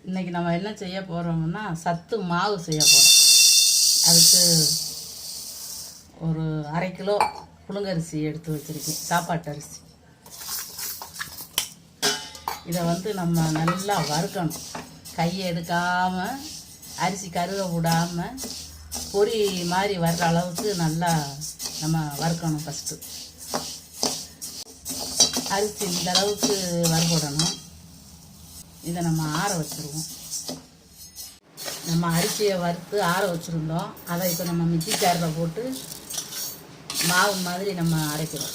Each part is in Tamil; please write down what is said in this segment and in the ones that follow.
இன்றைக்கி நம்ம என்ன செய்ய போகிறோம்னா சத்து மாவு செய்ய போகிறோம். அதுக்கு ஒரு 1/2 கிலோ புழுங்கரிசி எடுத்து வச்சுருக்கேன், சாப்பாட்டு அரிசி. இதை வந்து நம்ம நல்லா வறுக்கணும். கையை எடுக்காமல், அரிசி கருக விடாமல், பொரி மாதிரி வர்ற அளவுக்கு நல்லா நம்ம வறுக்கணும். ஃபஸ்ட்டு அரிசி இந்த அளவுக்கு வறுபடணும். இதை நம்ம ஆற வச்சுருவோம். நம்ம அரிசியை வறுத்து ஆற வச்சுருந்தோம். அதை இப்போ நம்ம மிக்ஸி ஜாரில் போட்டு மாவு மாதிரி நம்ம அரைக்கிறோம்.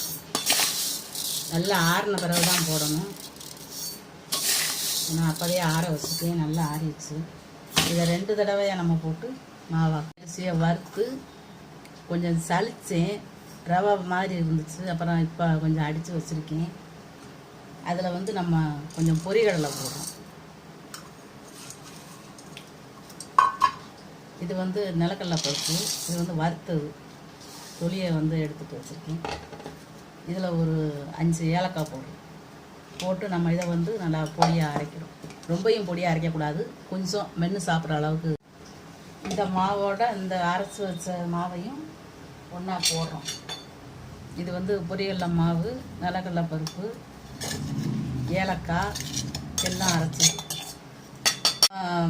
நல்லா ஆறின பிறகு தான் போடணும். நான் அப்போதையே ஆற வச்சுட்டேன், நல்லா ஆறிடுச்சு. இதை 2 தடவையாக நம்ம போட்டு மாவா அரிசியை வறுத்து கொஞ்சம் சளிச்சேன், ரவை மாதிரி இருந்துச்சு. அப்புறம் இப்போ கொஞ்சம் அடித்து வச்சுருக்கேன். அதில் வந்து நம்ம கொஞ்சம் பொரிகடலை போடுறோம். இது வந்து நிலக்கடலை பருப்பு. இது வந்து வறுத்தது, தொலியை வந்து எடுத்துகிட்டு வச்சுருக்கேன். இதில் ஒரு 5 ஏலக்காய் போட்டு நம்ம இதை வந்து நல்லா பொடியாக அரைக்கிறோம். ரொம்பையும் பொடியாக அரைக்கக்கூடாது, கொஞ்சம் மென்று சாப்பிட்ற அளவுக்கு. இந்த மாவோட இந்த அரைச்சி வச்ச மாவையும் ஒன்றா போடுறோம். இது வந்து பொரியல்ல மாவு, நிலக்கடலை பருப்பு, ஏலக்காய் எல்லாம் அரைச்சி.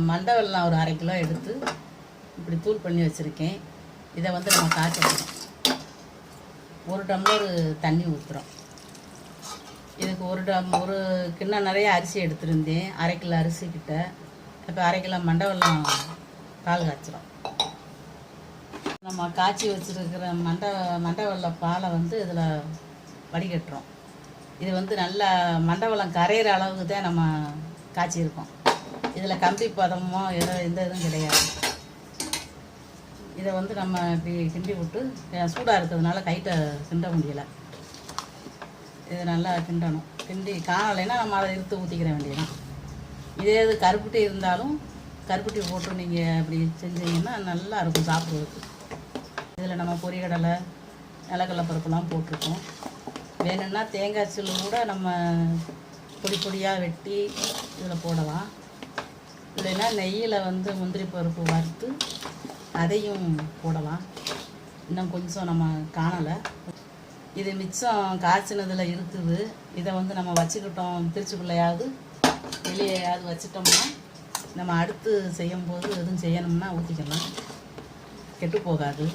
மண்டை வெல்லம் ஒரு 1/2 கிலோ எடுத்து இப்படி தூள் பண்ணி வச்சுருக்கேன். இதை வந்து நம்ம காய்ச்சணும். 1 டம்ளர் தண்ணி ஊற்றுறோம். இதுக்கு ஒரு கிண்ணம் நிறைய அரிசி எடுத்துருந்தேன், 1/2 கிலோ அரிசிக்கிட்ட. இப்போ 1/2 கிலோ மண்டை வெல்லம் பால் காய்ச்சிரும். நம்ம காய்ச்சி வச்சுருக்கிற மண்டை வெல்ல பாலை வந்து இதில் வடிகட்டுறோம். இது வந்து நல்லா மண்டை வெல்லம் கரையிற அளவுக்கு தான் நம்ம காய்ச்சிருக்கோம். இதில் கம்பி பதமோ எந்த இதுவும் கிடையாது. இதை வந்து நம்ம இப்படி கிண்டி விட்டு, சூடாக இருக்கிறதுனால கைட்ட கிண்ட முடியலை. இதை நல்லா கிண்டணும். கிண்டி காணலைன்னா நம்ம அதை எடுத்து ஊற்றிக்கிற வேண்டியதான். இதே இது கருப்பட்டி இருந்தாலும் கருப்பட்டி போட்டு நீங்கள் அப்படி செஞ்சீங்கன்னா நல்லா இருக்கும் சாப்பிட்றதுக்கு. இதில் நம்ம பொரிகடலை, நிலக்கடலை பருப்புலாம் போட்டிருக்கோம். வேணும்னா தேங்காய் சில்லு கூட நம்ம பொடி பொடியாக வெட்டி இதில் போடலாம். இல்லைன்னா நெய்யில் வந்து முந்திரி பருப்பு வறுத்து அதையும் போடலாம். இன்னும் கொஞ்சம் நம்ம காணலை. இது மிச்சம் காய்ச்சினதில் இருக்குது. இதை வந்து நம்ம வச்சுக்கிட்டோம், திருச்சிக்குள்ளையாவது வெளியேயாவது வச்சிட்டோம்னா நம்ம அடுத்து செய்யும்போது எதுவும் செய்யணும்னா ஊற்றிக்கலாம், கெட்டு போகாது.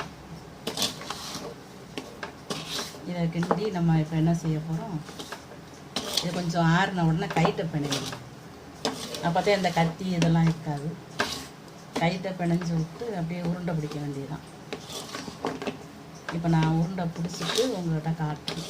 இதை கிண்டி நம்ம இப்போ என்ன செய்ய போகிறோம், இது கொஞ்சம் ஆறின உடனே கைட்டை பிணையணும். அப்போதான் இந்த கத்தி இதெல்லாம் இருக்காது. கைட்டை பிணைஞ்சு விட்டு அப்படியே உருண்டை பிடிக்க வேண்டியதுதான். இப்போ நான் உருண்டை பிடிச்சிட்டு உங்கள்கிட்ட காட்டுறேன்.